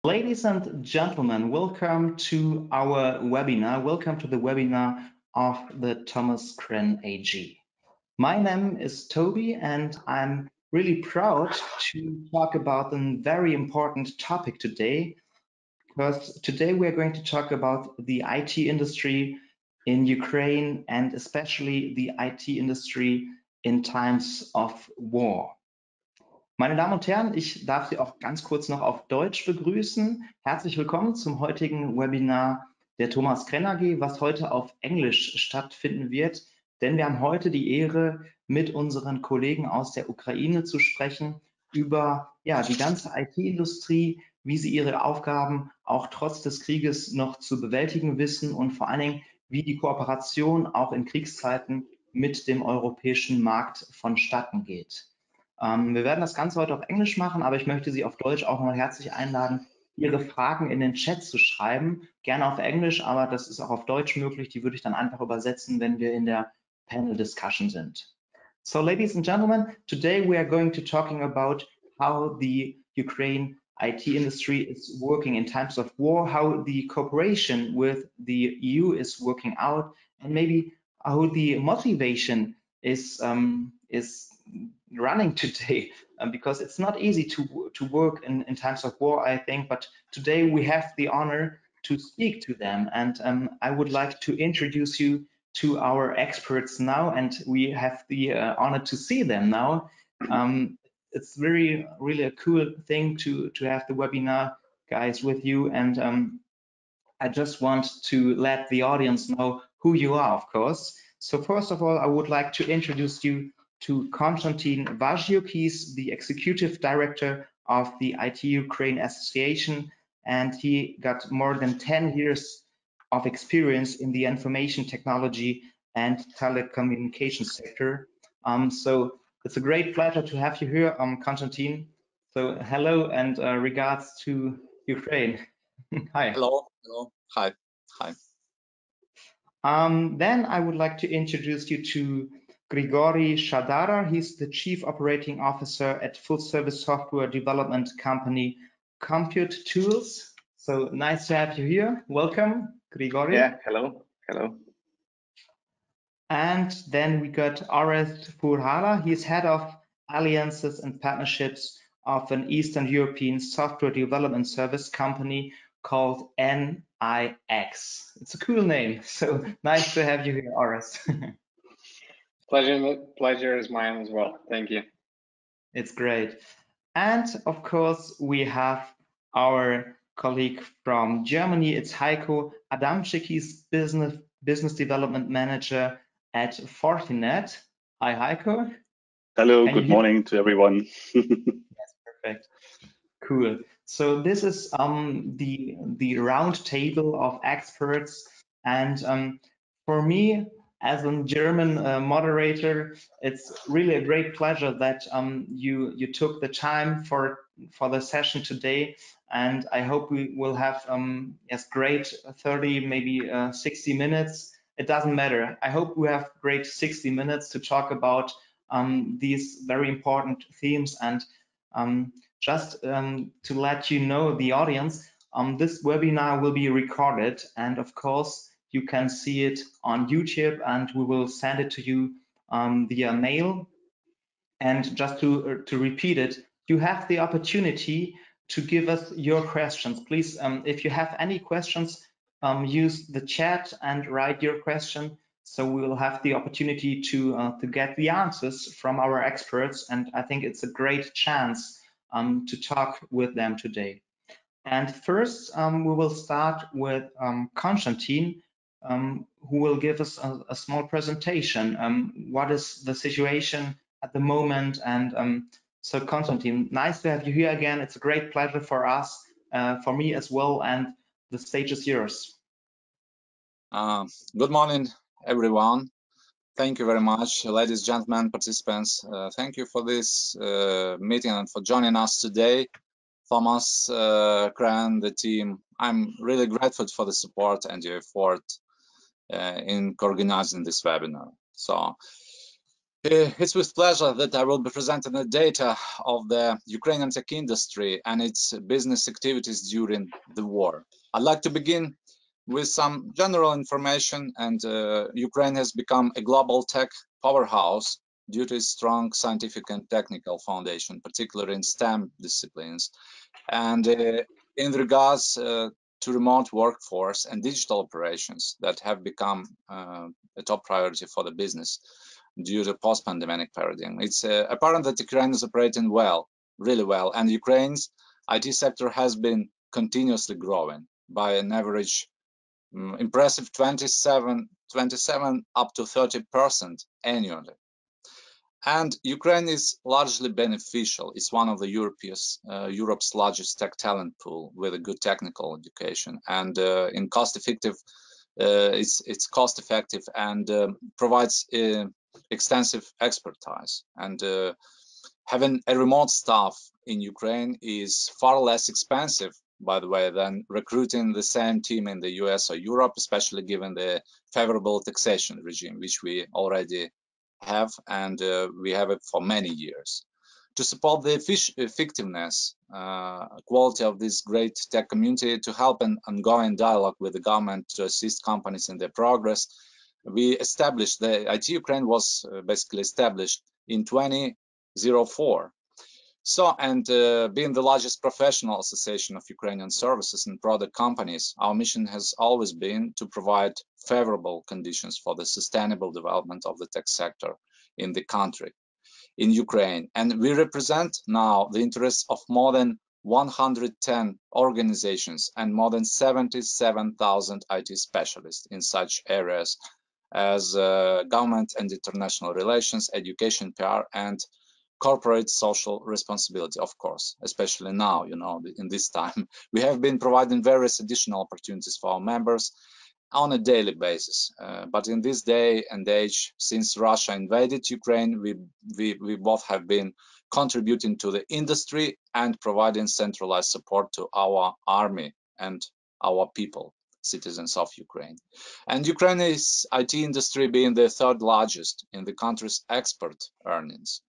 Ladies and gentlemen, welcome to our webinar. Welcome to the webinar of the Thomas Krenn AG. My name is Toby and I'm really proud to talk about a very important topic today, because today we are going to talk about the IT industry in Ukraine and especially the IT industry in times of war. Meine Damen und Herren, ich darf Sie auch ganz kurz noch auf Deutsch begrüßen. Herzlich willkommen zum heutigen Webinar der Thomas Krenn AG, was heute auf Englisch stattfinden wird. Denn wir haben heute die Ehre, mit unseren Kollegen aus der Ukraine zu sprechen über die ganze IT-Industrie, wie sie ihre Aufgaben auch trotz des Krieges noch zu bewältigen wissen und vor allen Dingen, wie die Kooperation auch in Kriegszeiten mit dem europäischen Markt vonstatten geht. Wir werden das Ganze heute auf Englisch machen, aber ich möchte Sie auf Deutsch auch noch herzlich einladen, Ihre Fragen in den Chat zu schreiben. Gerne auf Englisch, aber das ist auch auf Deutsch möglich. Die würde ich dann einfach übersetzen, wenn wir in der Panel Discussion sind. So, ladies and gentlemen, today we are going to talking about how the Ukraine IT industry is working in times of war, how the cooperation with the EU is working out, and maybe how the motivation is running today, because it's not easy to work in times of war, I think, but today we have the honor to speak to them, and I would like to introduce you to our experts now, and we have the honor to see them now. It's really a cool thing to have the webinar guys with you, and I just want to let the audience know who you are, of course. So first of all, I would like to introduce you to Konstantin Vasyuk. He's the Executive Director of the IT Ukraine Association, and he got more than 10 years of experience in the information technology and telecommunications sector. So it's a great pleasure to have you here, Konstantin. So hello and regards to Ukraine. Hi. Hello. Hi. Then I would like to introduce you to Grigory Shadara. He's the Chief Operating Officer at full-service software development company Compute Tools. So nice to have you here. Welcome, Grigory. Yeah, hello. And then we got Orest Furhala. He's head of alliances and partnerships of an Eastern European software development service company called NIX. It's a cool name. So nice to have you here, Orest. Pleasure is mine as well. Thank you. It's great. And of course, we have our colleague from Germany. It's Heiko Adamczyk. He's business development manager at Fortinet. Hi, Heiko. Hello, good morning to everyone. Yes, perfect. Cool. So this is the round table of experts, and for me, as a German moderator, it's really a great pleasure that you took the time for the session today, and I hope we will have great 30, maybe 60 minutes. It doesn't matter. I hope we have great 60 minutes to talk about these very important themes, and just to let you know, the audience, this webinar will be recorded, and of course you can see it on YouTube, and we will send it to you via mail. And just to repeat it, you have the opportunity to give us your questions. Please, if you have any questions, use the chat and write your question, so we will have the opportunity to get the answers from our experts, and I think it's a great chance to talk with them today. And first, we will start with Konstantin, who will give us a small presentation. What is the situation at the moment? And so Konstantin, nice to have you here again. It's a great pleasure for us, for me as well, and the stage is yours. Good morning, everyone. Thank you very much, ladies, gentlemen, participants. Thank you for this meeting and for joining us today. Thomas, Krenn, the team, I'm really grateful for the support and your effort in organizing this webinar. So, It's with pleasure that I will be presenting the data of the Ukrainian tech industry and its business activities during the war. I'd like to begin with some general information, and Ukraine has become a global tech powerhouse due to its strong scientific and technical foundation, particularly in STEM disciplines. And in regards to remote workforce and digital operations that have become a top priority for the business due to post-pandemic paradigm. It's apparent that Ukraine is operating well, really well, and Ukraine's IT sector has been continuously growing by an average impressive 27 up to 30% annually. And Ukraine is largely beneficial. It's one of the Europe's largest tech talent pool with a good technical education, and in cost-effective. It's cost-effective and provides extensive expertise. And having a remote staff in Ukraine is far less expensive, by the way, than recruiting the same team in the US or Europe, especially given the favorable taxation regime, which we already have, and we have it for many years. To support the effectiveness, quality of this great tech community, to help an ongoing dialogue with the government to assist companies in their progress, we established the IT Ukraine was basically established in 2004. So, and being the largest professional association of Ukrainian services and product companies, our mission has always been to provide favorable conditions for the sustainable development of the tech sector in the country, in Ukraine. And we represent now the interests of more than 110 organizations and more than 77,000 IT specialists in such areas as government and international relations, education, PR, and corporate social responsibility, of course, especially now, you know, in this time. We have been providing various additional opportunities for our members on a daily basis. But in this day and age, since Russia invaded Ukraine, we both have been contributing to the industry and providing centralized support to our army and our people, citizens of Ukraine. And Ukraine's IT industry, being the third largest in the country's export earnings,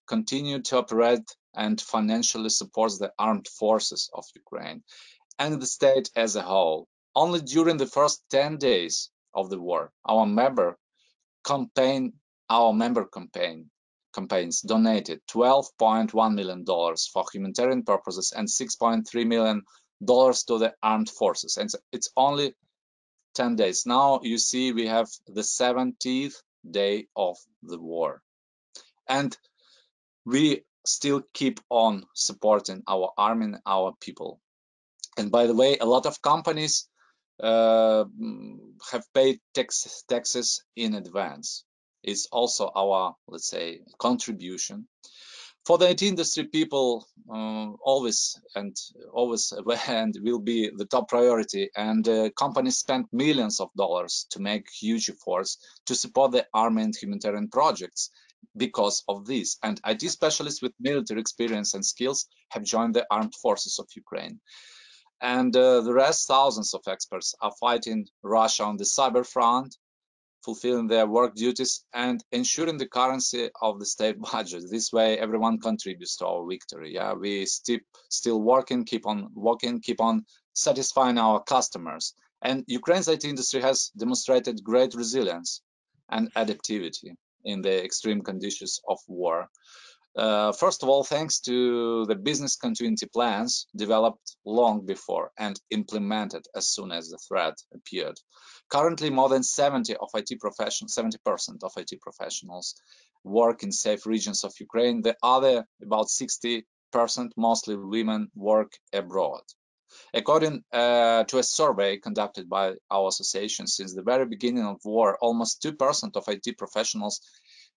continue to operate and financially supports the armed forces of Ukraine and the state as a whole. Only during the first 10 days of the war, our member campaigns donated $12.1 million for humanitarian purposes and $6.3 million to the armed forces. And it's only 10 days. Now you see we have the 70th day of the war. And we still keep on supporting our army and our people. And by the way, a lot of companies have paid taxes in advance. It's also our, let's say, contribution. For the IT industry, people always will be the top priority, and companies spend millions of dollars to make huge efforts to support the army and humanitarian projects. Because of this, and IT specialists with military experience and skills have joined the armed forces of Ukraine. And the rest, thousands of experts are fighting Russia on the cyber front, fulfilling their work duties and ensuring the currency of the state budget. This way, everyone contributes to our victory. Yeah, we still working, keep on satisfying our customers. And Ukraine's IT industry has demonstrated great resilience and adaptivity in the extreme conditions of war. First of all, thanks to the business continuity plans developed long before and implemented as soon as the threat appeared. Currently, more than 70% of IT professionals work in safe regions of Ukraine. The other, about 60%, mostly women, work abroad. According to a survey conducted by our association since the very beginning of war, almost 2% of IT professionals,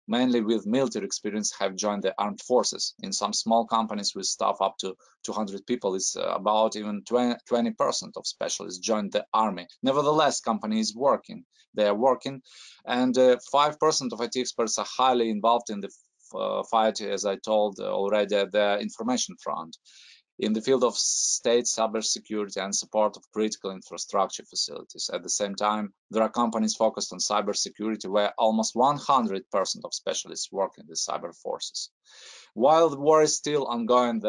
mainly with military experience, have joined the armed forces. In some small companies with staff up to 200 people, it's about even 20% of specialists joined the army. Nevertheless, company is working. They are working, and 5% of IT experts are highly involved in the fight, as I told already, at the information front. in the field of state cybersecurity and support of critical infrastructure facilities. At the same time, there are companies focused on cybersecurity where almost 100% of specialists work in the cyber forces. While the war is still ongoing,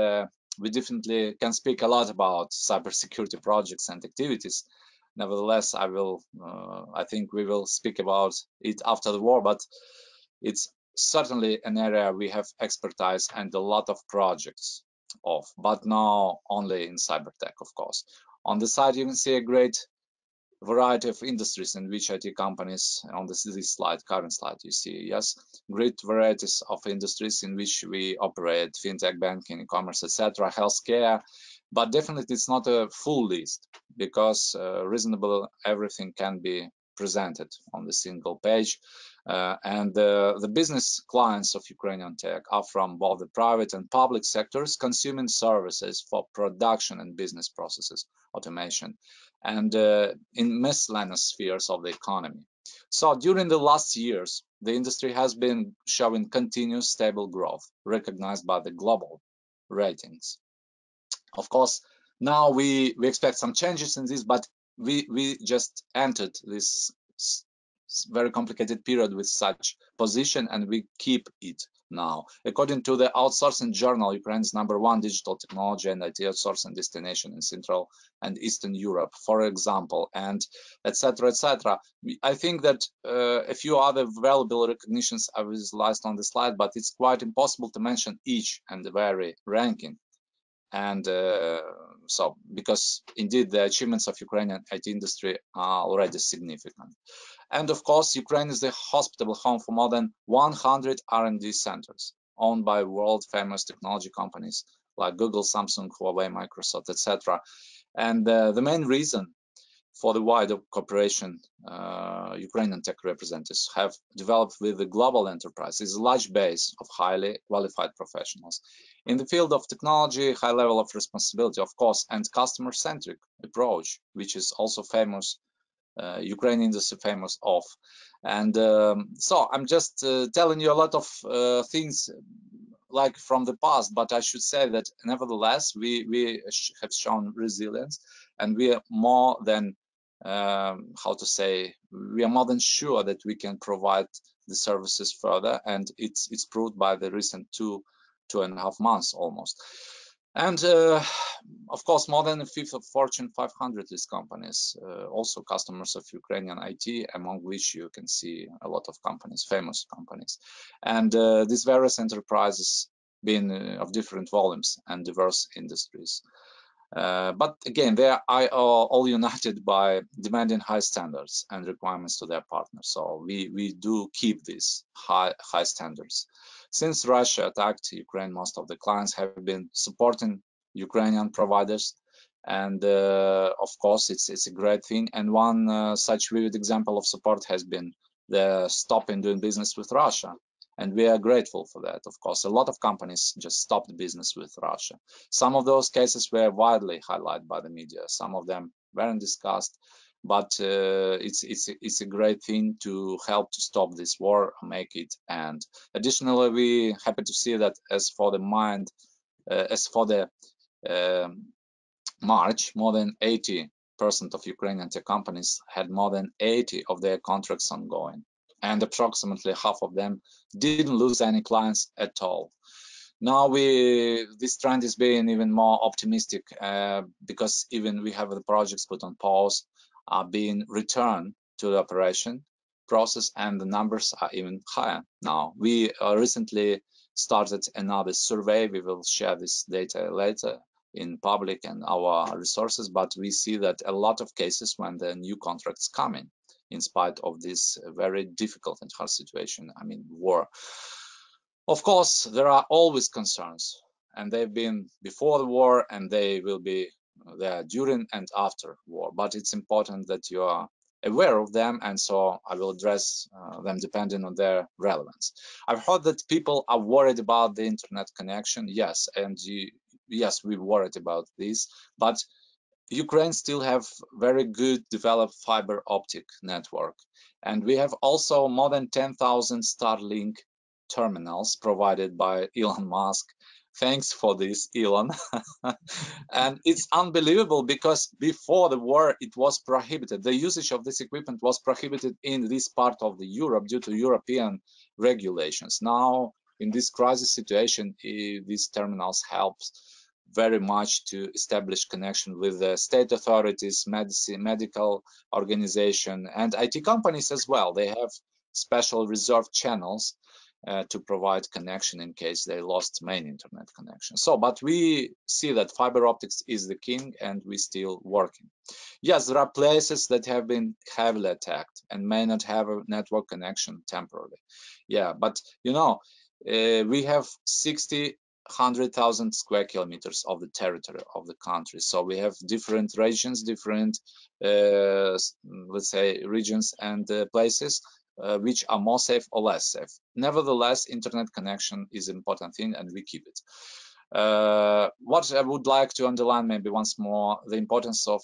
we definitely can speak a lot about cybersecurity projects and activities. Nevertheless, I think we will speak about it after the war, but it's certainly an area we have expertise and a lot of projects of, but now only in cyber tech, of course. On the side, you can see a great variety of industries in which IT companies, on this slide, current slide, you see, yes, great varieties of industries in which we operate: fintech, banking, e-commerce, etc., healthcare. But definitely it's not a full list, because reasonable everything can be presented on the single page. And the business clients of Ukrainian tech are from both the private and public sectors, consuming services for production and business processes, automation, and in miscellaneous spheres of the economy. So during the last years, the industry has been showing continuous stable growth, recognized by the global ratings. Of course, now we expect some changes in this, but we just entered this very complicated period with such position, and we keep it now. According to the outsourcing journal, Ukraine is #1 digital technology and IT outsourcing destination in Central and Eastern Europe, for example, and etc., etc. I think that a few other valuable recognitions are visualized on the slide, but it's quite impossible to mention each and every ranking. And so, because indeed the achievements of Ukrainian IT industry are already significant. And of course, Ukraine is the hospitable home for more than 100 R&D centers owned by world-famous technology companies like Google, Samsung, Huawei, Microsoft, etc. And the main reason for the wider cooperation Ukrainian tech representatives have developed with the global enterprise is a large base of highly qualified professionals. In the field of technology, high level of responsibility, of course, and customer-centric approach, which is also famous, Ukrainian industry famous of. And so I'm just telling you a lot of things like from the past, but I should say that nevertheless, we have shown resilience, and we are more than how to say, we are more than sure that we can provide the services further, and it's proved by the recent two and a half months almost. And of course, more than a fifth of Fortune 500 is companies, also customers of Ukrainian IT, among which you can see a lot of companies, famous companies. And these various enterprises being of different volumes and diverse industries. But again, they are all united by demanding high standards and requirements to their partners. So we do keep these high standards. Since Russia attacked Ukraine, most of the clients have been supporting Ukrainian providers, and of course it's a great thing. And one such vivid example of support has been the stop in doing business with Russia. And we are grateful for that. Of course, a lot of companies just stopped business with Russia. Some of those cases were widely highlighted by the media. Some of them weren't discussed, but it's a great thing to help to stop this war, make it end. Additionally, we're happy to see that as for the March, more than 80% of Ukrainian tech companies had more than 80 of their contracts ongoing, and approximately half of them didn't lose any clients at all. Now this trend is being even more optimistic because even we have the projects put on pause are being returned to the operation process, and the numbers are even higher now. We recently started another survey. We will share this data later in public and our resources, but we see that a lot of cases when the new contracts come in spite of this very difficult and hard situation, I mean, war. Of course, there are always concerns, and they've been before the war, and they will be there during and after war. But it's important that you are aware of them, and so I will address them depending on their relevance. I've heard that people are worried about the internet connection. Yes, and yes, we're worried about this, but Ukraine still have very good developed fiber optic network, and we have also more than 10,000 Starlink terminals provided by Elon Musk Thanks for this, Elon. And it's unbelievable because before the war, it was prohibited. The usage of this equipment was prohibited in this part of the Europe due to European regulations. Now, in this crisis situation, these terminals help very much to establish connection with the state authorities, medical organization, and IT companies as well. They have special reserved channels to provide connection in case they lost main internet connection. So, but we see that fiber optics is the king and we're still working. Yes, there are places that have been heavily attacked and may not have a network connection temporarily. Yeah, but you know, we have 100,000 square kilometers of the territory of the country. So we have different regions, different, let's say, regions and places which are more safe or less safe. Nevertheless, internet connection is an important thing and we keep it. What I would like to underline maybe once more, the importance of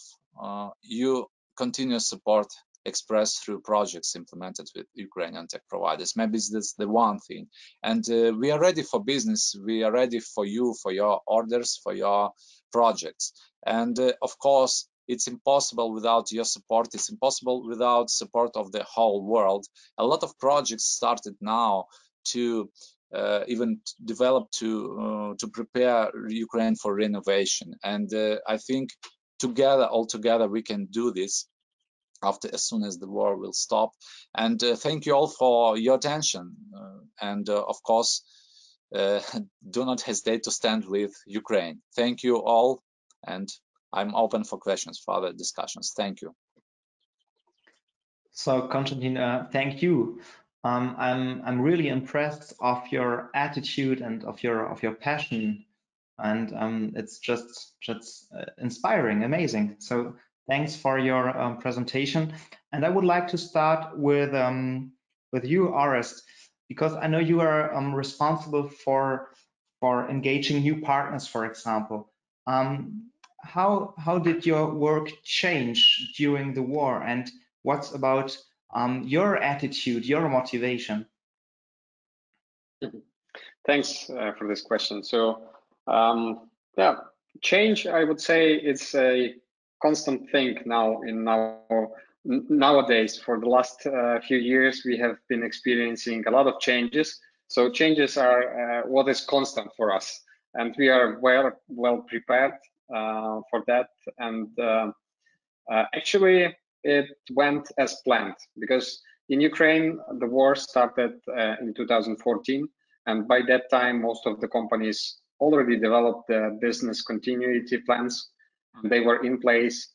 your continuous support expressed through projects implemented with Ukrainian tech providers. Maybe this the one thing. And we are ready for business. We are ready for you, for your orders, for your projects. And of course, it's impossible without your support. It's impossible without support of the whole world. A lot of projects started now to even develop to prepare Ukraine for renovation. And I think all together, we can do this as soon as the war will stop. And thank you all for your attention. And of course, do not hesitate to stand with Ukraine. Thank you all. And I'm open for questions, for other discussions. Thank you. So, Konstantin, thank you. I'm really impressed of your attitude and of your passion, and it's just inspiring, amazing. So, thanks for your presentation. And I would like to start with you, Orest, because I know you are responsible for engaging new partners, for example. How did your work change during the war, and what's about your attitude, your motivation? Thanks for this question. So, yeah, change, I would say, it's a constant thing now nowadays. For the last few years, we have been experiencing a lot of changes. So changes are what is constant for us, and we are well prepared for that. And actually, it went as planned, because in Ukraine, the war started in 2014. And by that time, most of the companies already developed the business continuity plans. They were in place.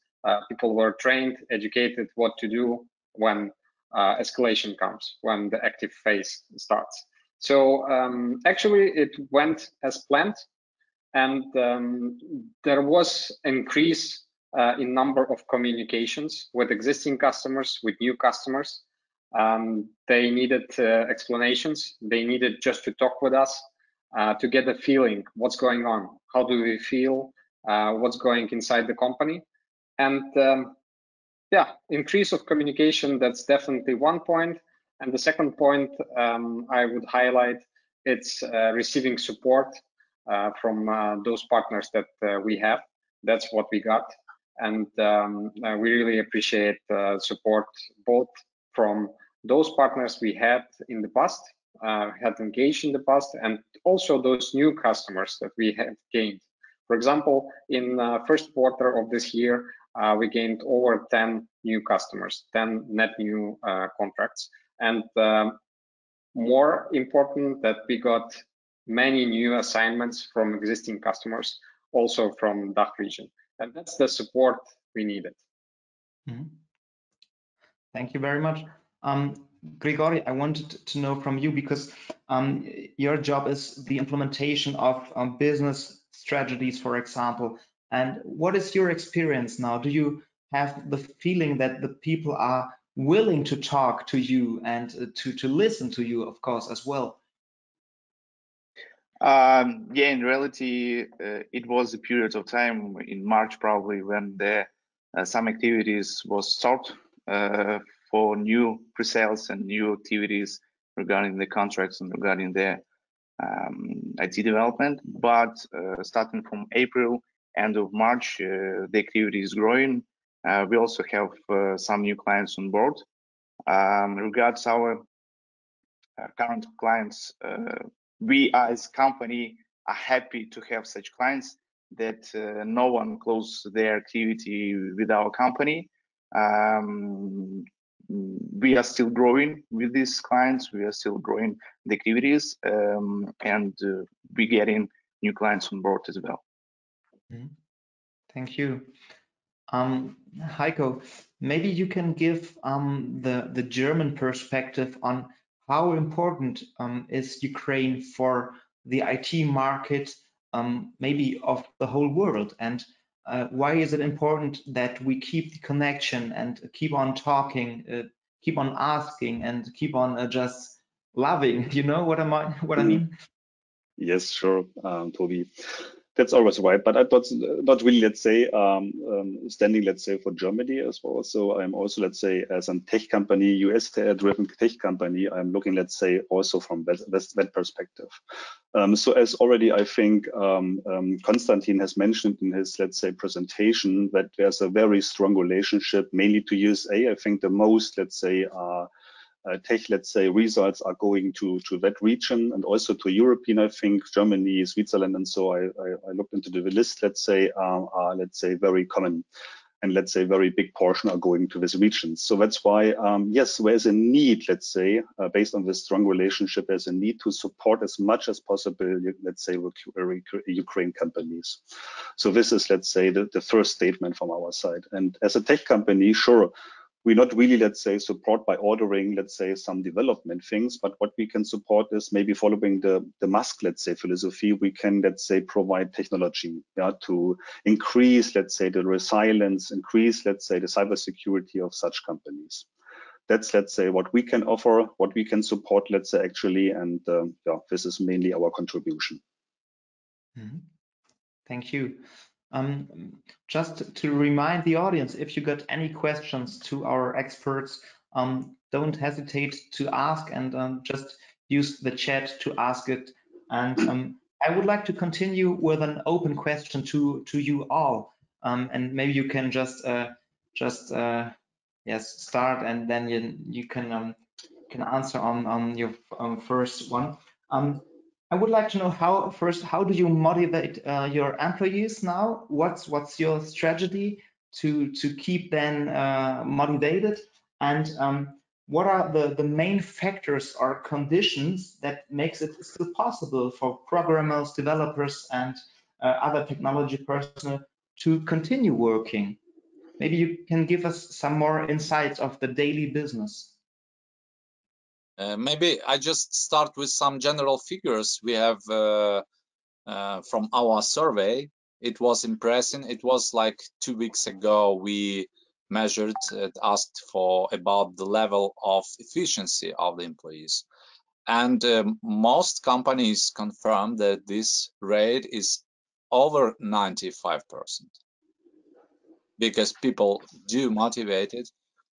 People were trained, educated what to do when escalation comes, when the active phase starts. So actually, it went as planned. And there was an increase in number of communications with existing customers, with new customers. They needed explanations. They needed just to talk with us to get a feeling, what's going on, how do we feel, what's going inside the company. And yeah, increase of communication, that's definitely one point. And the second point I would highlight, it's receiving support from those partners that we have. That's what we got. And we really appreciate support both from those partners we had in the past, had engaged in the past, and also those new customers that we have gained. For example, in first quarter of this year, we gained over 10 new customers, 10 net new contracts. And more important, that we got many new assignments from existing customers, also from DACH region. And that's the support we needed. Mm-hmm. Thank you very much. Grigory, I wanted to know from you, because your job is the implementation of business strategies, for example. And what is your experience now? Do you have the feeling that the people are willing to talk to you and to listen to you, of course, as well? Yeah, in reality, it was a period of time in March probably when some activities was stopped for new pre-sales and new activities regarding the contracts and regarding the IT development, but starting from April, end of March, the activity is growing. We also have some new clients on board. Regards our current clients, we as company are happy to have such clients that no one close their activity with our company. We are still growing with these clients. We are still growing the activities, and we getting new clients on board as well. Thank you. Heiko, maybe you can give the German perspective on how important is Ukraine for the IT market, maybe of the whole world, and why is it important that we keep the connection and keep on talking, keep on asking, and keep on just loving? You know what I mean? Yes, sure, Toby. That's always right, but I'm not really, let's say, standing, let's say, for Germany as well. So I'm also, let's say, as a tech company, US-driven tech company, I'm looking, let's say, also from that perspective. So as already, I think Konstantin has mentioned in his, let's say, presentation, that there's a very strong relationship, mainly to USA. I think the most, let's say, tech, let's say, results are going to that region and also to European, I think, Germany, Switzerland, and so I looked into the list, let's say, are, let's say, very common, and let's say very big portion are going to this region. So that's why, yes, there's a need, let's say, based on this strong relationship, there's a need to support as much as possible, let's say, Ukraine companies. So this is, let's say, the first statement from our side. And as a tech company, sure, we not really, let's say, support by ordering, let's say, some development things, but what we can support is maybe following the Musk, let's say, philosophy. We can, let's say, provide technology, yeah, to increase, let's say, the resilience, increase, let's say, the cybersecurity of such companies. That's, let's say, what we can offer, what we can support, let's say, actually, and yeah, this is mainly our contribution. Thank you. Just to remind the audience, if you got any questions to our experts, don't hesitate to ask, and just use the chat to ask it. And I would like to continue with an open question to you all, and maybe you can just yes, start, and then you can answer on your first one. I would like to know how do you motivate your employees now? What's your strategy to keep them motivated? And what are the main factors or conditions that makes it still possible for programmers, developers, and other technology personnel to continue working? Maybe you can give us some more insights of the daily business. Maybe I just start with some general figures we have from our survey. It was impressive. It was like 2 weeks ago we measured, asked for about the level of efficiency of the employees. And most companies confirm that this rate is over 95%. Because people do motivate it,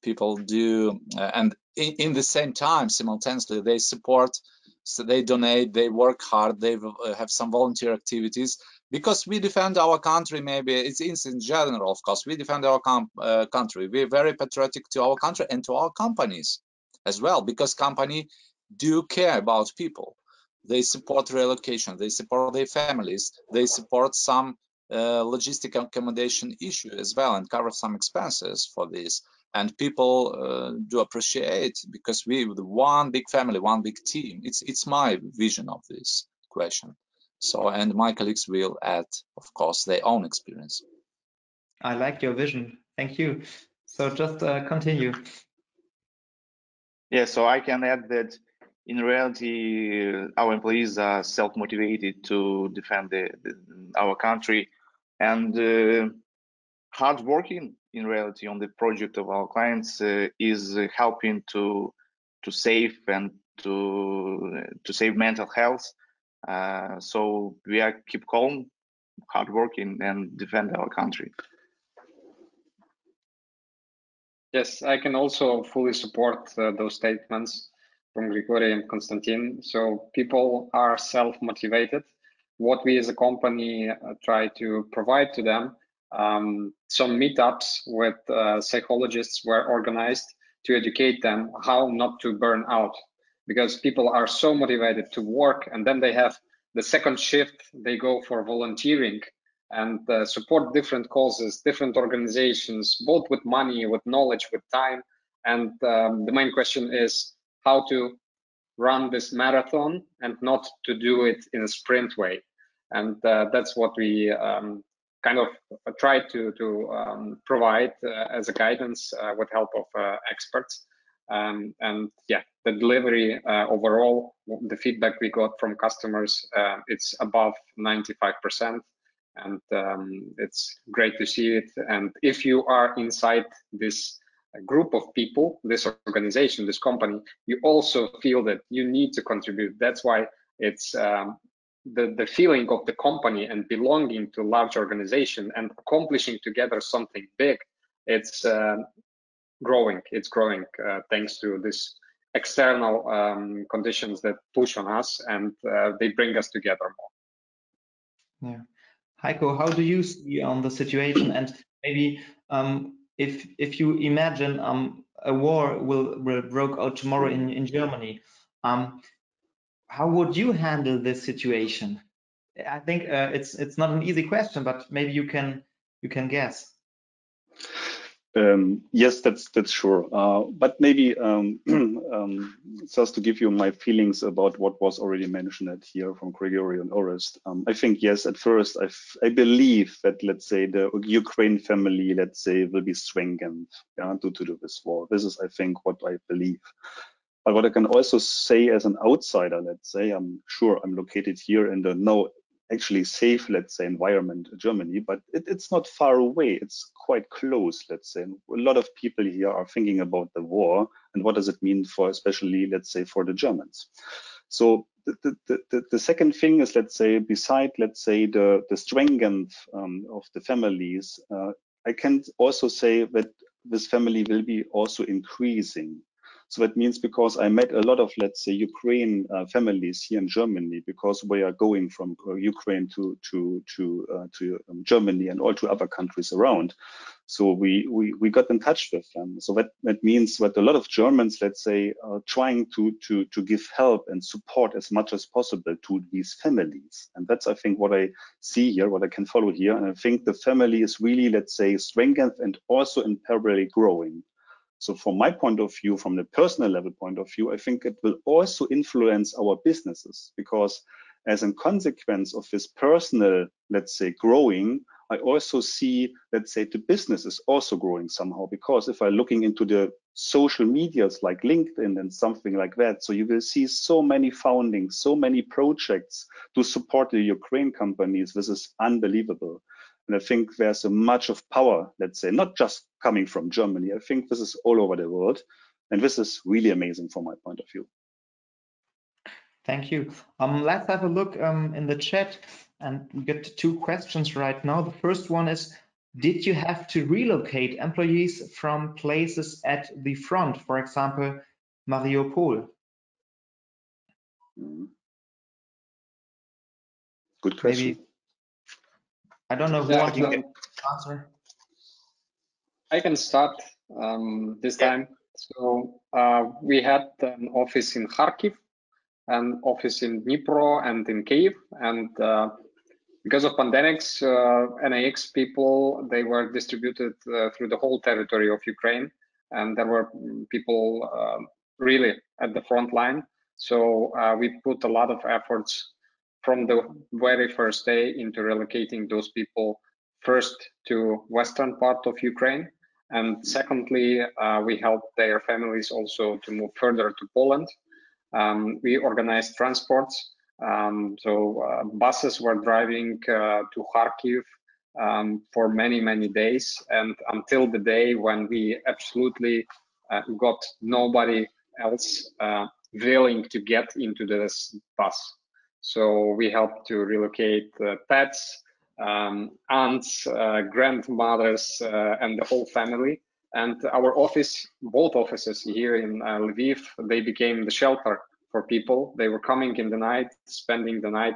people do, and in the same time, simultaneously, they support, so they donate, they work hard, they have some volunteer activities, because we defend our country. Maybe it's in general, of course, we defend our country. We're very patriotic to our country and to our companies as well, because company do care about people. They support relocation, they support their families, they support some logistic accommodation issue as well, and cover some expenses for this. And people do appreciate, because we with one big family, one big team. It's my vision of this question. So, and my colleagues will add, of course, their own experience. I like your vision. Thank you. So just continue. Yeah, so I can add that in reality, our employees are self-motivated to defend our country, and hard working in reality on the project of our clients is helping to save and to save mental health. So we are keep calm, hard working, and defend our country. Yes, I can also fully support those statements. from Grigory and Konstantin. So people are self-motivated. What we as a company try to provide to them, some meetups with psychologists were organized to educate them how not to burn out, because people are so motivated to work, and then they have the second shift, they go for volunteering and support different causes, different organizations, both with money, with knowledge, with time. And the main question is how to run this marathon and not to do it in a sprint way. And that's what we kind of try to provide as a guidance with help of experts. And yeah, the delivery overall, the feedback we got from customers, it's above 95%. And it's great to see it. And if you are inside this group of people, this organization, this company, you also feel that you need to contribute. That's why it's the feeling of the company and belonging to a large organization and accomplishing together something big. It's growing. It's growing thanks to this external conditions that push on us, and they bring us together more. Yeah. Heiko, how do you see the situation? And maybe if you imagine a war will break out tomorrow in Germany, how would you handle this situation? I think it's not an easy question, but maybe you can guess. Yes, that's sure. But maybe just to give you my feelings about what was already mentioned here from Grigory and Orest. I think yes, at first I believe that, let's say, the Ukraine family, let's say, will be strengthened due to this war. This is, I think, what I believe. But what I can also say as an outsider, let's say, I'm sure I'm located here in the actually safe, let's say, environment, Germany, but it's not far away. It's quite close, let's say. And a lot of people here are thinking about the war and what does it mean for, especially, let's say, for the Germans. So the second thing is, let's say, beside, let's say, the strength of the families, I can also say that this family will be also increasing. So that means because I met a lot of, let's say, Ukraine families here in Germany, because we are going from Ukraine to Germany and all to other countries around. So we got in touch with them. So that means that a lot of Germans, let's say, are trying to give help and support as much as possible to these families. And that's, I think, what I see here, what I can follow here. And I think the family is really, let's say, strengthened and also in parallel growing. So from my point of view, from the personal level point of view, I think it will also influence our businesses, because as a consequence of this personal, let's say, growing, I also see, let's say, the business is also growing somehow, because if I'm looking into the social medias like LinkedIn and something like that, so you will see so many foundings, so many projects to support the Ukraine companies. This is unbelievable. And I think there's a much of power, let's say, not just coming from Germany. I think this is all over the world. And this is really amazing from my point of view. Thank you. Let's have a look in the chat, and we get two questions right now. The first one is, did you have to relocate employees from places at the front, for example, Mariupol? Good question. Maybe, I don't know who wants to answer. I can start this time. So we had an office in Kharkiv, an office in Dnipro and in Kyiv, and because of pandemics, NIX people, they were distributed through the whole territory of Ukraine, and there were people really at the front line. So we put a lot of efforts from the very first day into relocating those people first to western part of Ukraine, and secondly, we helped their families also to move further to Poland. We organized transports. So buses were driving to Kharkiv for many days, and until the day when we absolutely got nobody else willing to get into this bus. So we helped to relocate pets, aunts, grandmothers, and the whole family. And our office, both offices here in Lviv, they became the shelter for people. They were coming in the night, spending the night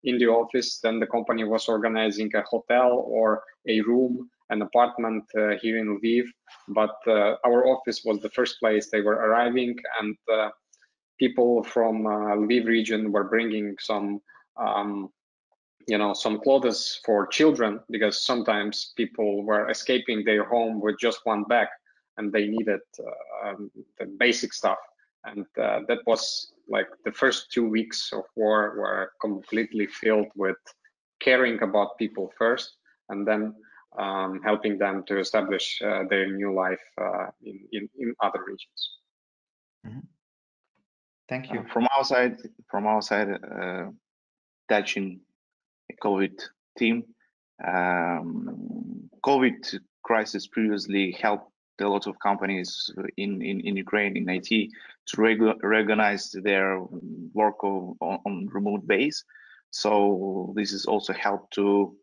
in the office. Then the company was organizing a hotel or a room, an apartment here in Lviv. But our office was the first place they were arriving, and people from Lviv region were bringing some some clothes for children, because sometimes people were escaping their home with just one bag and they needed the basic stuff. And that was like the first 2 weeks of war were completely filled with caring about people first, and then helping them to establish their new life in other regions. Mm-hmm. Thank you. From our side, touching COVID team, COVID crisis previously helped a lot of companies in Ukraine in IT to reorganize their work on remote base. So this is also helped to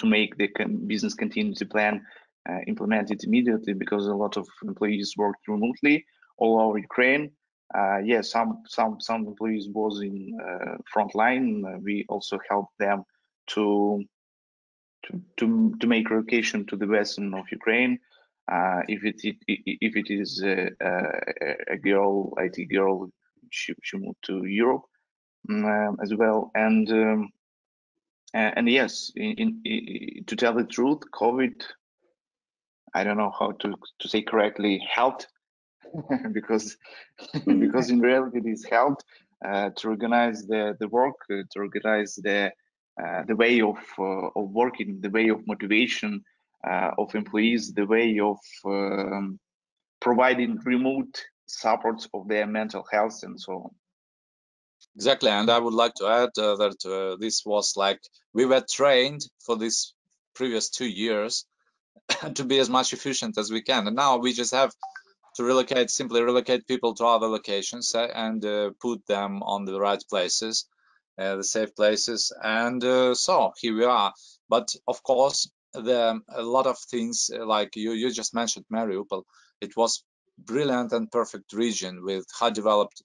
make the business continuity plan implemented immediately, because a lot of employees worked remotely all over Ukraine. Yes, some employees was in front line. We also helped them to make relocation to the western of Ukraine. If it is a girl, IT girl, she moved to Europe as well. And yes, to tell the truth, COVID, I don't know how to say correctly, helped because in reality this helped to organize the work, to organize the way of working, the way of motivation of employees, the way of providing remote support of their mental health and so on. Exactly, and I would like to add that this was like we were trained for this previous 2 years to be as much efficient as we can, and now we just have to simply relocate people to other locations and put them on the right places, the safe places, and so here we are. But of course, a lot of things like you just mentioned Mariupol, it was brilliant and perfect region with high developed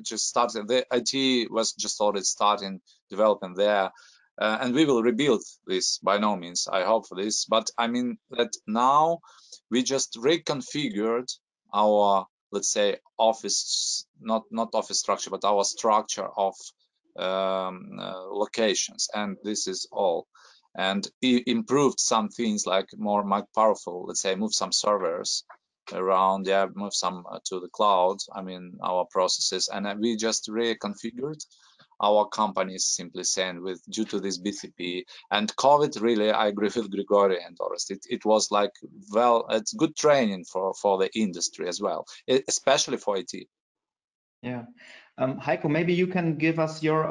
just started, the IT was just already starting development there, and we will rebuild this by no means, I hope for this. But I mean that now we just reconfigured our, let's say, office, not office structure, but our structure of locations, and this is all. And improved some things like more powerful, let's say, move some servers around, yeah, move some to the cloud, I mean our processes, and we just reconfigured our companies, simply saying, with due to this BCP and COVID. Really, I agree with Grigory and Orest. It was like, well, it's good training for the industry as well, especially for IT. Yeah, Heiko, maybe you can give us your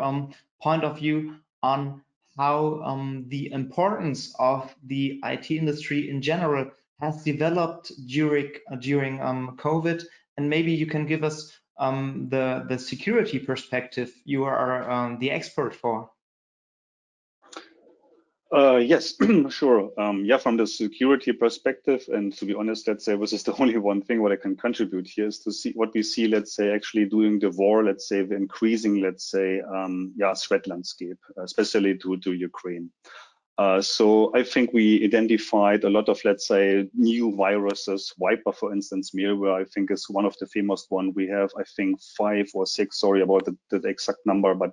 point of view on how the importance of the IT industry in general has developed during COVID, and maybe you can give us the security perspective you are the expert for. Yes, sure. Yeah, from the security perspective, and to be honest, let's say this is the only one thing what I can contribute here is to see what we see, let's say, actually during the war, let's say, the increasing, let's say, threat landscape, especially to Ukraine. So I think we identified a lot of, let's say, new viruses. Viper, for instance, malware, I think is one of the famous one. We have, I think, 5 or 6, sorry about the exact number, but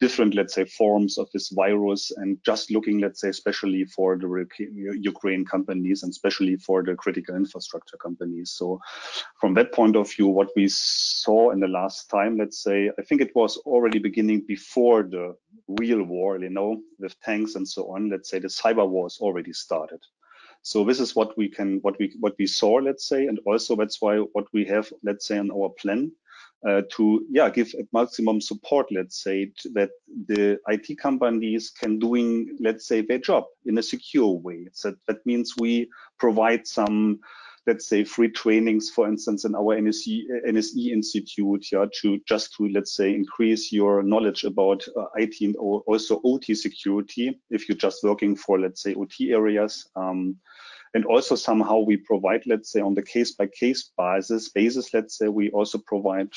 different, let's say, forms of this virus. And just looking, let's say, especially for the Ukraine companies and especially for the critical infrastructure companies. So from that point of view, what we saw in the last time, let's say, I think it was already beginning before the real war, you know, with tanks and so on. Let's say the cyber wars already started. So this is what we saw, let's say, and also that's why what we have, let's say, in our plan to give maximum support, let's say, that the IT companies can doing, let's say, their job in a secure way. So that means we provide some let's say, free trainings, for instance, in our NSE Institute, yeah, to let's say, increase your knowledge about IT and also OT security if you're just working for, let's say, OT areas. And also somehow we provide, let's say, on the case-by-case basis, let's say, we also provide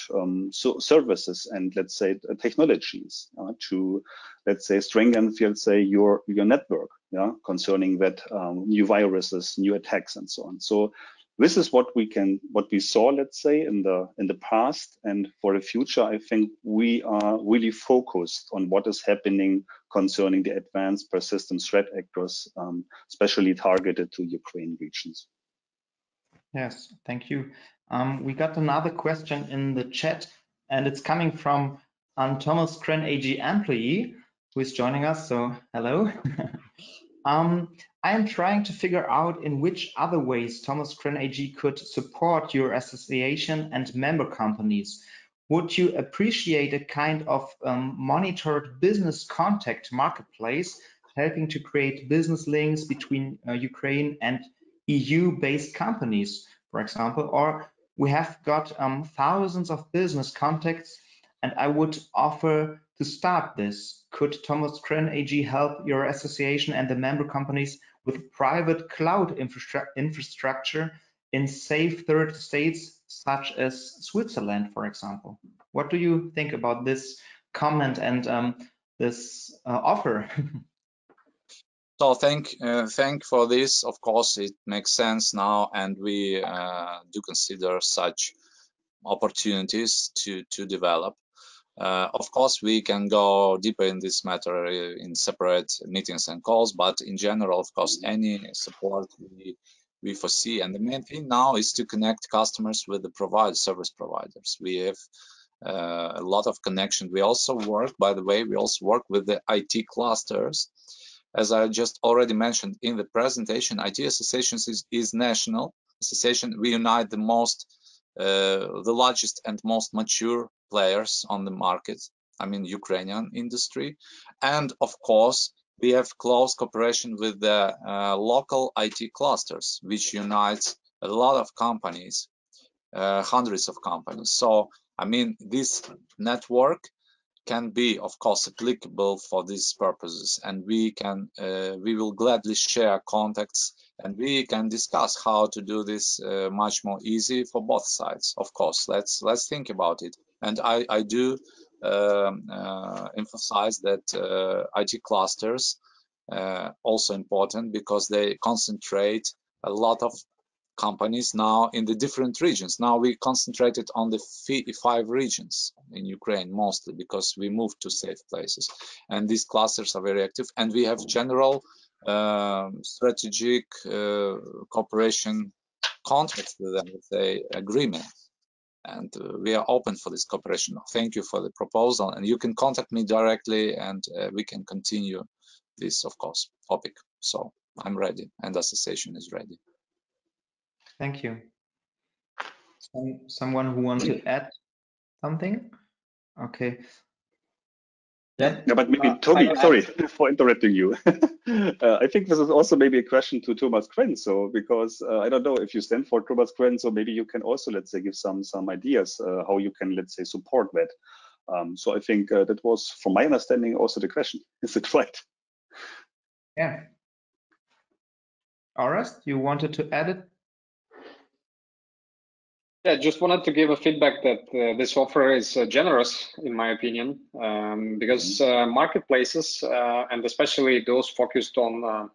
services and, let's say, technologies to, let's say, strengthen, let's say, your network, yeah, concerning that new viruses, new attacks, and so on. So this is what we saw, let's say, in the past, and for the future, I think we are really focused on what is happening concerning the advanced persistent threat actors, especially targeted to Ukraine regions. Yes, thank you. We got another question in the chat, and it's coming from Thomas Kren AG employee who is joining us. So hello. I am trying to figure out in which other ways Thomas Kren AG could support your association and member companies. Would you appreciate a kind of monitored business contact marketplace, helping to create business links between Ukraine and EU-based companies, for example? Or we have got thousands of business contacts, and I would offer to start this. Could Thomas Kren AG help your association and the member companies with private cloud infrastructure in safe third states, such as Switzerland, for example? What do you think about this comment and this offer? So thank for this. Of course, it makes sense now, and we do consider such opportunities to develop. Of course, we can go deeper in this matter in separate meetings and calls, but in general, of course, any support we foresee. And the main thing now is to connect customers with the service providers. We have a lot of connection. We also work, by the way, with the IT clusters. As I just already mentioned in the presentation, IT associations is national association. We unite the largest and most mature players on the market, I mean Ukrainian industry, and of course we have close cooperation with the local IT clusters, which unites a lot of companies, hundreds of companies. So I mean this network can be of course applicable for these purposes, and we will gladly share contacts, and we can discuss how to do this much more easy for both sides. Of course, let's think about it. And I do emphasize that IT clusters also important because they concentrate a lot of companies now in the different regions. Now we concentrated on the 5 regions in Ukraine mostly because we moved to safe places, and these clusters are very active, and we have general strategic cooperation contracts with them, let's say agreements, and we are open for this cooperation. Thank you for the proposal, and you can contact me directly, and we can continue this, of course, topic. So I'm ready, and the association is ready. Thank you. Someone who wants to add something? Okay. Yeah, but maybe Toby, sorry for interrupting you. I think this is also maybe a question to Thomas Kren. So because I don't know if you stand for Thomas Kren, so maybe you can also, let's say, give some ideas how you can, let's say, support that. So I think that was, from my understanding, also the question. Is it right? Yeah. Orest, you wanted to add it? Yeah, just wanted to give a feedback that this offer is generous, in my opinion, because marketplaces, and especially those focused on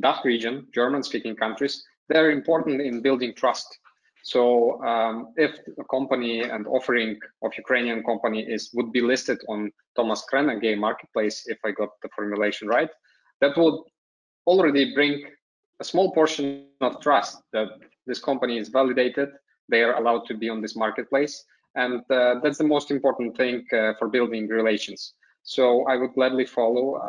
DACH region, German-speaking countries, they're important in building trust. So if a company and offering of Ukrainian company would be listed on Thomas Kren AG marketplace, if I got the formulation right, that would already bring a small portion of trust that this company is validated, they are allowed to be on this marketplace, and that's the most important thing for building relations. So I would gladly follow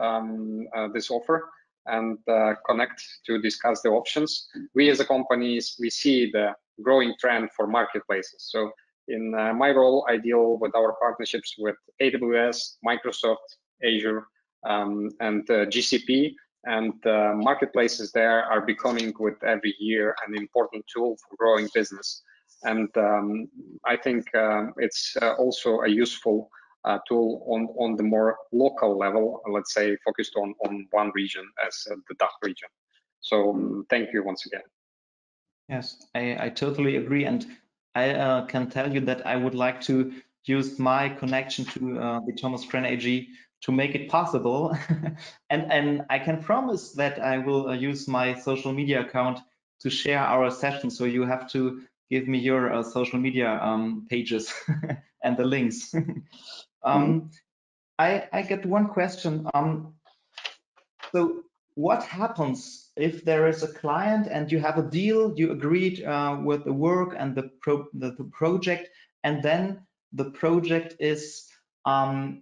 this offer and connect to discuss the options. We as a companies, we see the growing trend for marketplaces. So in my role, I deal with our partnerships with AWS, Microsoft, Azure, and GCP. and marketplaces there are becoming with every year an important tool for growing business. And I think it's also a useful tool on the more local level, let's say focused on one region as the DACH region. So thank you once again. Yes, I totally agree, and I can tell you that I would like to use my connection to the Thomas Krenn AG to make it possible. and I can promise that I will use my social media account to share our session. So you have to give me your social media pages and the links. I get one question. So what happens if there is a client and you have a deal, you agreed with the work and the project, and then the project is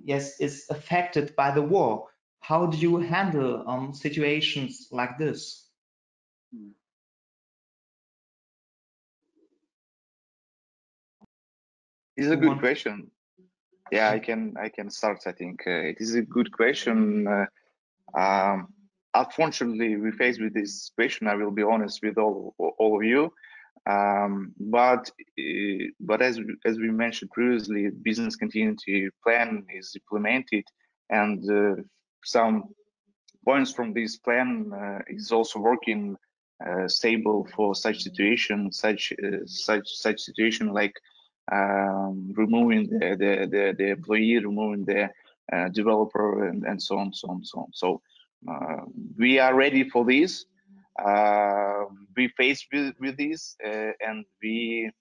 is affected by the war? How do you handle situations like this? It's a good question. Yeah, I can start. I think it is a good question. Unfortunately, we face with this situation. I will be honest with all of you. But as we mentioned previously, business continuity plan is implemented, and some points from this plan is also working stable for such situation, such situation like removing the employee, removing the developer, and so on. So we are ready for this. We face with this, and we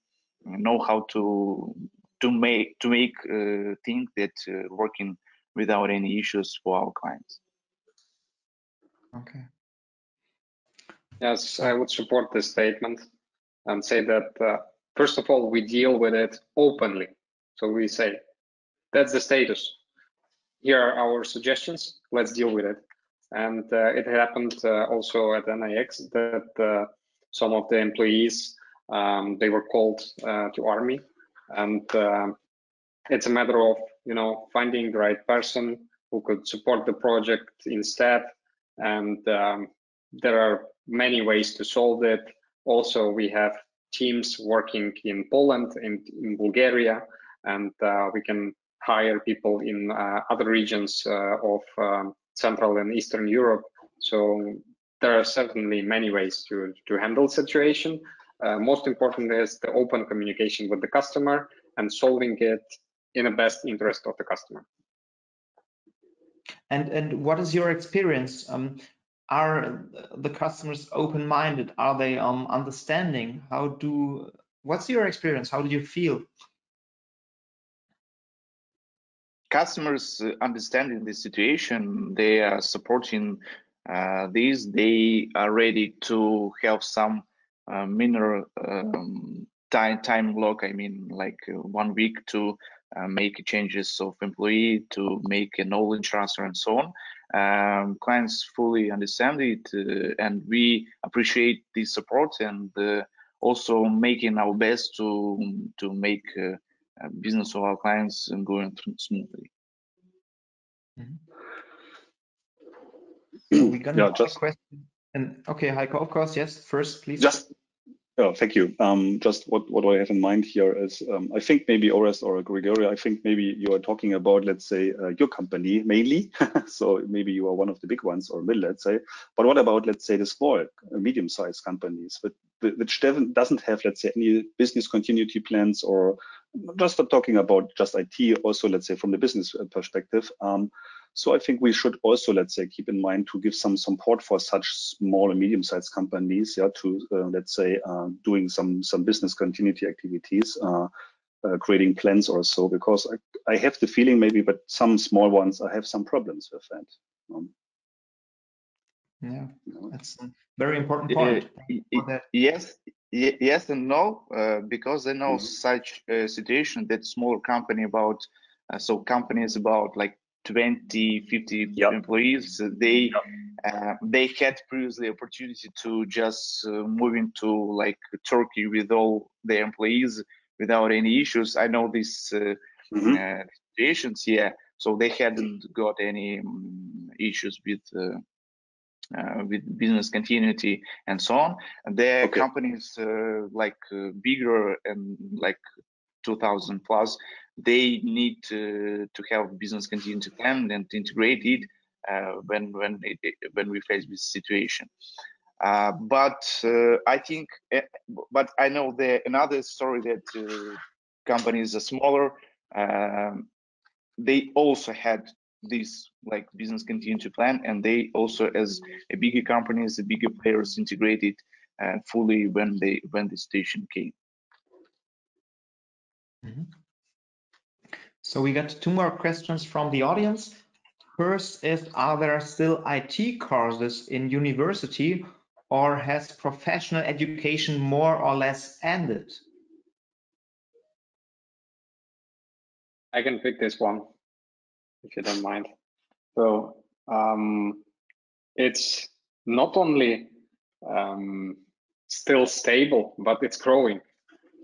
know how to make things that working without any issues for our clients. Okay. Yes, I would support this statement and say that first of all, we deal with it openly. So we say, that's the status. Here are our suggestions. Let's deal with it. And it happened also at NIX that some of the employees, they were called to army, and it's a matter of finding the right person who could support the project instead. And there are many ways to solve it. Also, we have teams working in Poland and in Bulgaria, and we can hire people in other regions of Central and Eastern Europe. So there are certainly many ways to handle the situation. Most important is the open communication with the customer and solving it in the best interest of the customer. And what is your experience? Are the customers open-minded? Are they understanding? What's your experience? How do you feel? Customers understanding the situation, they are supporting this. They are ready to have some minor time block. I mean, like 1 week to make changes of employee, to make a knowledge transfer, and so on. Clients fully understand it, and we appreciate this support, and also making our best to make business of our clients and going smoothly. We got a question. And okay, Heiko, of course, yes. First, please. Thank you. Just what I have in mind here is, I think maybe Orest or Grigory, I think maybe you are talking about, let's say, your company mainly. So maybe you are one of the big ones or middle, let's say. But what about, let's say, the small, medium-sized companies, which doesn't have, let's say, any business continuity plans, or just not talking about just IT, also, let's say, from the business perspective. So I think we should also, let's say, keep in mind to give some support for such small and medium-sized companies, to let's say doing some business continuity activities, creating plans or so, because I have the feeling maybe, but some small ones I have some problems with that. Yeah, that's a very important point. Yes and no, because I know such a situation that small company about companies about like 20, 50 employees, they had previously opportunity to just move into like Turkey with all their employees without any issues. I know these situations, so they hadn't got any issues with with business continuity and so on. And there are companies bigger and like 2000 plus, they need to have business continuity plan and integrate it when we face this situation. But I think, but I know there another story that companies are smaller. They also had this like business continuity plan, and they also, as a bigger companies, the bigger players, integrated fully when the situation came. Mm-hmm. So we got 2 more questions from the audience. First is, are there still IT courses in university, or has professional education more or less ended? I can pick this one, if you don't mind. So it's not only still stable, but it's growing.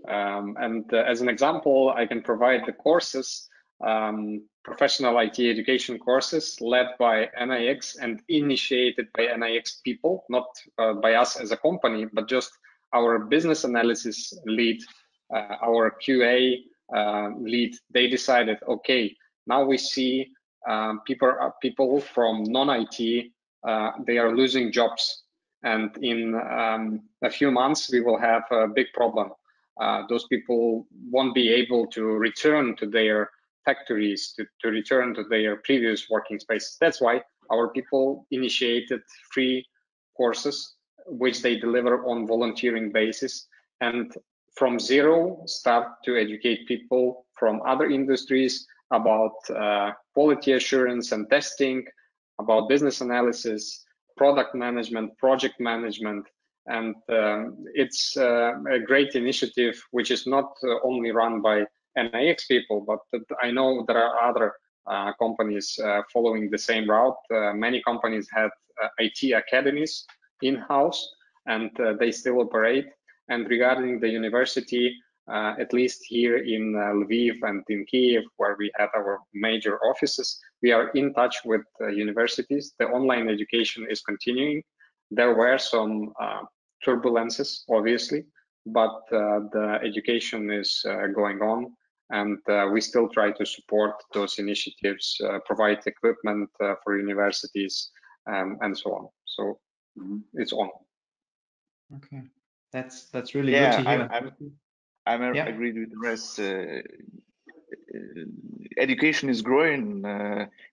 As an example, I can provide the courses, professional IT education courses led by NIX and initiated by NIX people, not by us as a company, but just our business analysis lead, our QA lead. They decided, okay, now we see people from non-IT, they are losing jobs. And in a few months, we will have a big problem. Those people won't be able to return to their factories, to return to their previous working spaces. That's why our people initiated free courses, which they deliver on volunteering basis, and from zero start to educate people from other industries about quality assurance and testing, about business analysis, product management, project management. And it's a great initiative, which is not only run by NIX people, but I know there are other companies following the same route. Many companies have IT academies in-house, and they still operate. And regarding the university, at least here in Lviv and in Kiev, where we have our major offices, we are in touch with universities. The online education is continuing. There were some turbulences, obviously, but the education is going on, and we still try to support those initiatives, provide equipment for universities, and so on. So it's on. Okay, that's really good to hear. I'm agreed with the rest. Education is growing.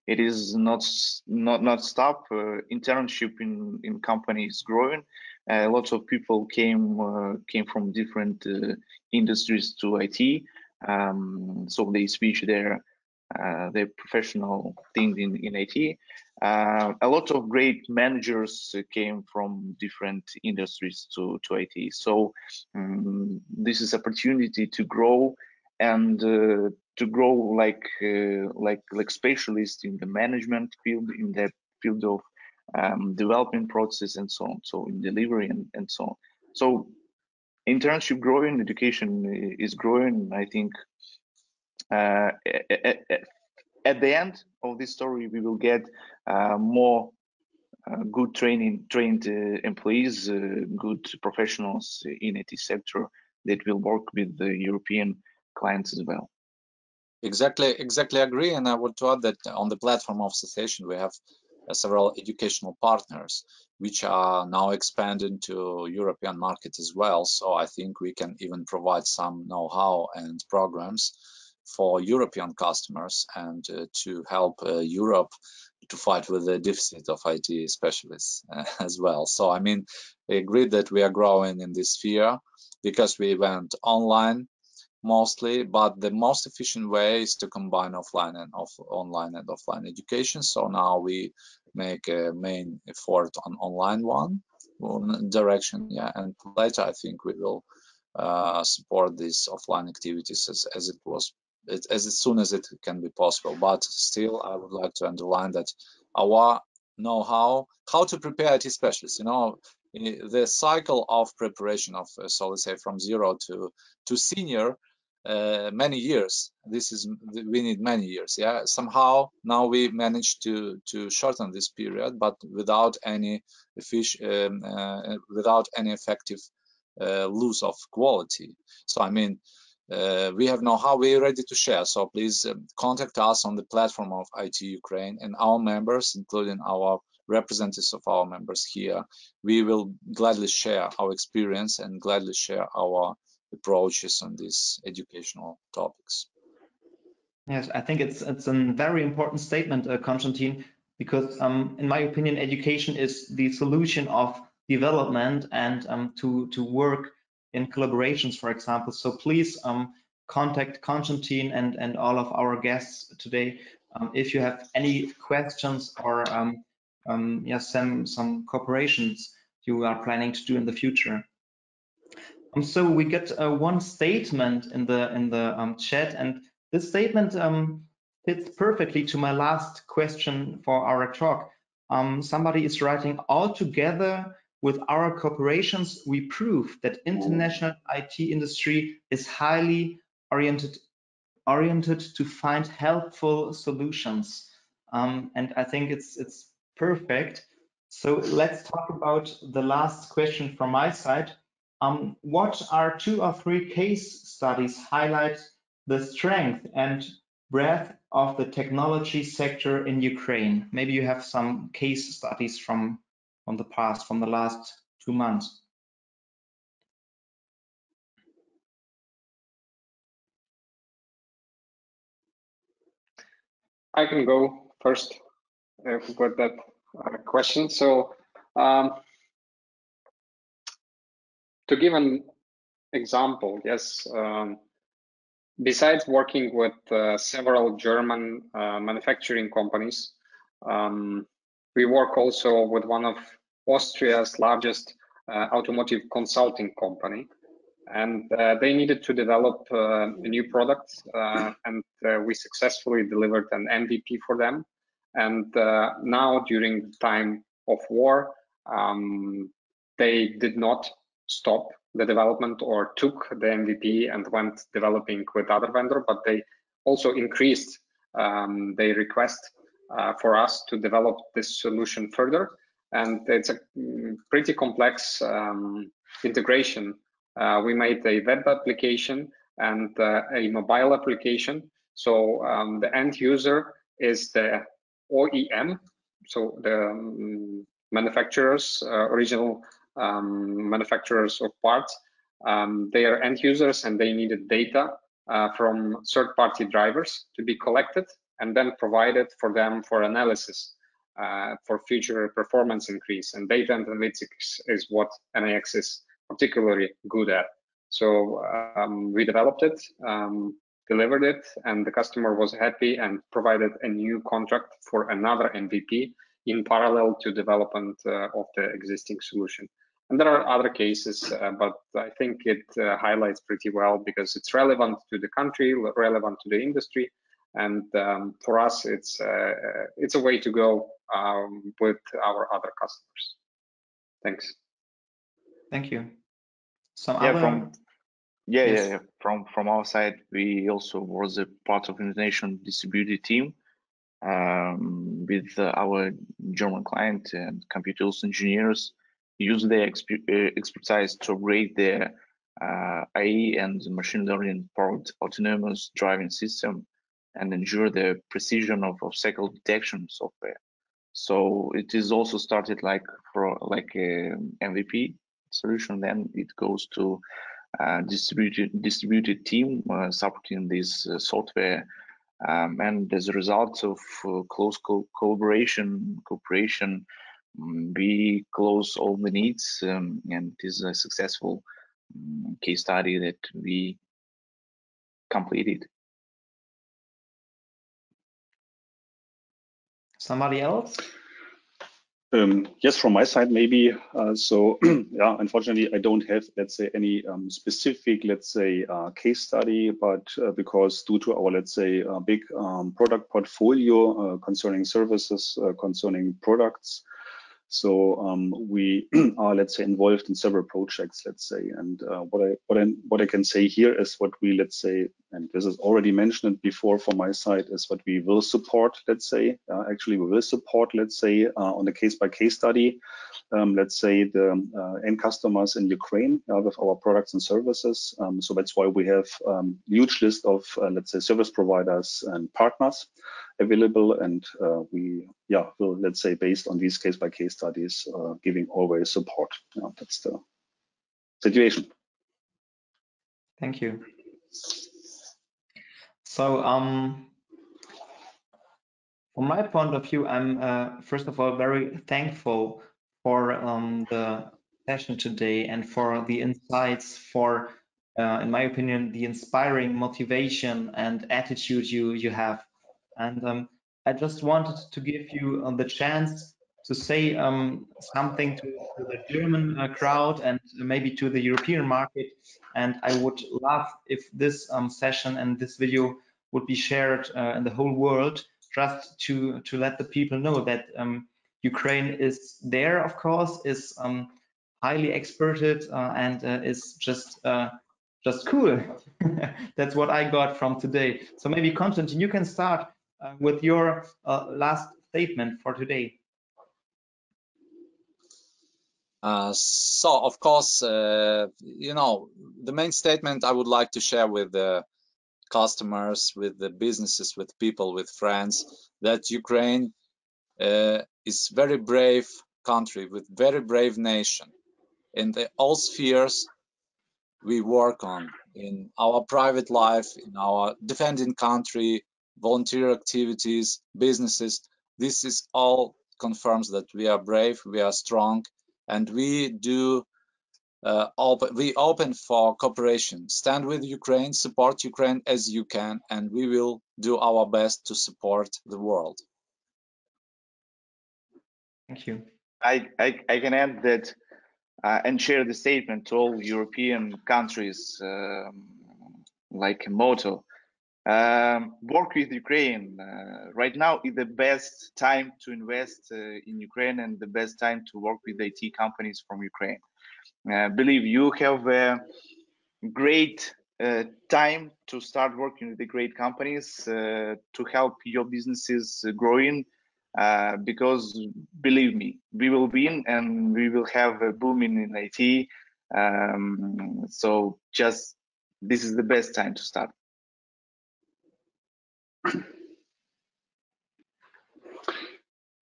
It is not stop. Internship in companies growing. Lots of people came from different industries to IT, so they switch their professional things in IT. A lot of great managers came from different industries to IT. So this is opportunity to grow and to grow like specialists in the management field, in the field of development process and so on, so in delivery and so on. So internship growing, education is growing. I think at the end of this story, we will get more good trained employees, good professionals in IT sector that will work with the European clients as well. Exactly agree. And I would add that on the platform of Association, we have several educational partners, which are now expanding to European market as well. So I think we can even provide some know-how and programs for European customers and to help Europe to fight with the deficit of IT specialists as well. So I mean, I agree that we are growing in this sphere because we went online mostly, but the most efficient way is to combine online and offline education. So now we make a main effort on online one direction, yeah, and later I think we will support these offline activities as soon as it can be possible. But still, I would like to underline that our know-how, how to prepare IT specialists, you know, the cycle of preparation of, so let's say from zero to senior, many years. We need many years. Yeah, somehow now we managed to shorten this period, but without any effective loss of quality. So I mean, we have know-how, we're ready to share. So please contact us on the platform of IT Ukraine and our members, including our representatives of our members here. We will gladly share our experience and gladly share our approaches on these educational topics. Yes, I think it's a very important statement, Konstantin, because in my opinion, education is the solution of development and to work in collaborations, for example. So please contact Konstantin and all of our guests today if you have any questions or yes, some cooperations you are planning to do in the future. So we get one statement in the chat, and this statement fits perfectly to my last question for our talk. Somebody is writing, all together with our cooperations, we prove that international IT industry is highly oriented to find helpful solutions. And I think it's perfect. So let's talk about the last question from my side. What are 2 or 3 case studies highlight the strength and breadth of the technology sector in Ukraine? Maybe you have some case studies from the past, from the last 2 months. I can go first with that question. So to give an example, yes, besides working with several German manufacturing companies, we work also with one of Austria's largest automotive consulting company, and they needed to develop a new product, and we successfully delivered an MVP for them. And now, during the time of war, they did not stop the development or took the MVP and went developing with other vendor, but they also increased their request for us to develop this solution further. And it's a pretty complex integration. We made a web application and a mobile application. So the end user is the OEM, so the manufacturers, original manufacturers of parts. They are end users and they needed data from third-party drivers to be collected and then provided for them for analysis for future performance increase. And data analytics is what NIX is particularly good at. So we developed it, delivered it, and the customer was happy and provided a new contract for another MVP in parallel to development of the existing solution. And there are other cases, but I think it highlights pretty well because it's relevant to the country, relevant to the industry, and for us, it's a way to go with our other customers. Thanks. Thank you. From our side, we also was a part of international distributed team with our German client and computer engineers use their expertise to rate their AI and machine learning powered autonomous driving system and ensure the precision of obstacle detection software. So it is also started like a MVP solution, then it goes to distributed team supporting this software, and as a result of close cooperation, we close all the needs, and it is a successful case study that we completed. Somebody else? Yes, from my side, maybe. So, yeah, unfortunately, I don't have, let's say, any specific, let's say, case study, but because due to our, let's say, big product portfolio concerning services, concerning products, So we are, let's say, involved in several projects, let's say. And what I can say here is what we, let's say, and this is already mentioned before from my side, is what we will support, let's say. Actually, we will support, let's say, on a case-by-case study, let's say, the end customers in Ukraine with our products and services. So that's why we have huge list of, let's say, service providers and partners available, and we will, let's say, based on these case-by-case studies, giving always support. That's the situation. Thank you. So from my point of view, I'm first of all very thankful for the session today and for the insights, for in my opinion, the inspiring motivation and attitude you have. And I just wanted to give you the chance to say something to the German crowd and maybe to the European market. And I would love if this session and this video would be shared in the whole world, just to let the people know that Ukraine is there, of course, is highly experted and is just cool. That's what I got from today. So maybe Konstantin, you can start with your last statement for today. So, of course, you know, the main statement I would like to share with the customers, with the businesses, with people, with friends, that Ukraine is very brave country with very brave nation. In all spheres we work on, in our private life, in our defending country, volunteer activities, businesses, this is all confirms that we are brave, we are strong, and we do we open for cooperation. Stand with Ukraine, support Ukraine as you can, and we will do our best to support the world. Thank you. I can add that and share the statement to all European countries, like a motto. Work with Ukraine. Right now is the best time to invest in Ukraine and the best time to work with IT companies from Ukraine. Believe you have a great time to start working with the great companies to help your businesses growing, because believe me, we will win and we will have a booming in IT. So just this is the best time to start.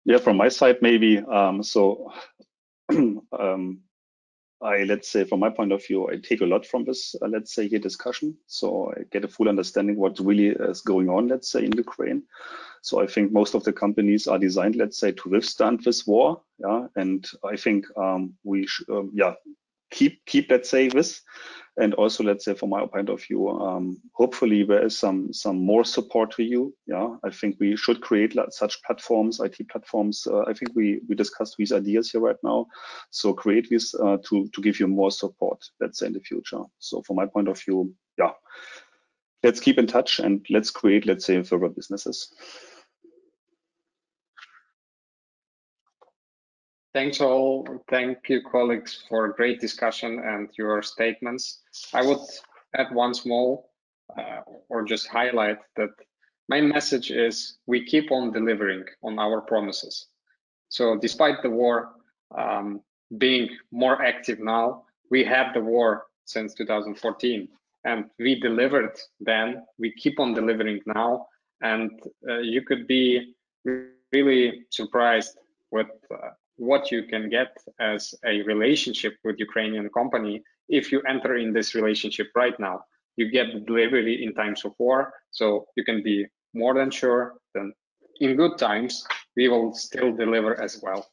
Yeah, from my side, maybe let's say, from my point of view, I take a lot from this, let's say, here discussion. So I get a full understanding what really is going on, let's say, in Ukraine. So I think most of the companies are designed, let's say, to withstand this war. Yeah, and I think we should, keep, let's say, this. And also, let's say, from my point of view, hopefully there is some more support to you. Yeah, I think we should create such platforms, IT platforms. I think we discussed these ideas here right now. So create this to give you more support, let's say, in the future. So from my point of view, yeah, let's keep in touch and let's create, let's say, further businesses. Thanks all. Thank you, colleagues, for a great discussion and your statements. I would add one small or just highlight that my message is we keep on delivering on our promises. So despite the war being more active now, we had the war since 2014 and we delivered then, we keep on delivering now, and you could be really surprised with what you can get as a relationship with Ukrainian company if you enter in this relationship right now. You get the delivery in times of war, so you can be more than sure that in good times we will still deliver as well.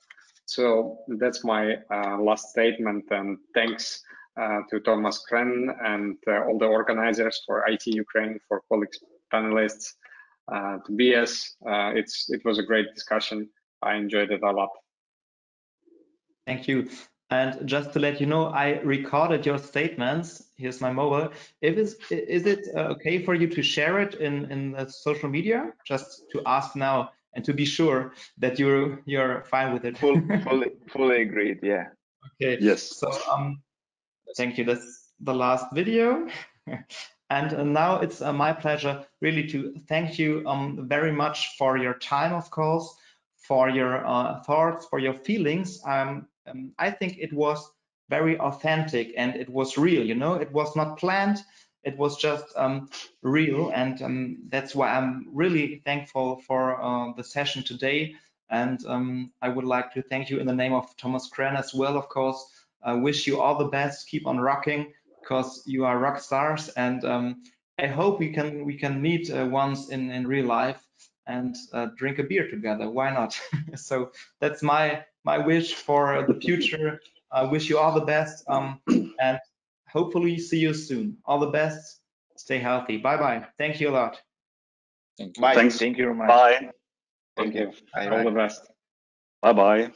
So that's my last statement, and thanks to Thomas Kren and all the organizers for IT Ukraine, for colleagues, panelists, Tobias. It was a great discussion. I enjoyed it a lot. Thank you. And just to let you know, I recorded your statements. Here's my mobile. Is it okay for you to share it in the social media? Just to ask now and to be sure that you're fine with it. Fully agreed. Yeah. Okay. Yes. So thank you. That's the last video. And now it's my pleasure really to thank you very much for your time, of course, for your thoughts, for your feelings. I think it was very authentic and it was real, you know, it was not planned. It was just real. And that's why I'm really thankful for the session today. And I would like to thank you in the name of Thomas Krenn as well, of course. I wish you all the best. Keep on rocking, because you are rock stars. And I hope we can meet once in real life and drink a beer together. Why not? So that's my wish for the future. I wish you all the best, and hopefully see you soon. All the best. Stay healthy. Bye bye. Thank you a lot. Thank you. Bye. Thanks. Thank you very much. Bye. Thank you. Bye. All the best. Bye bye.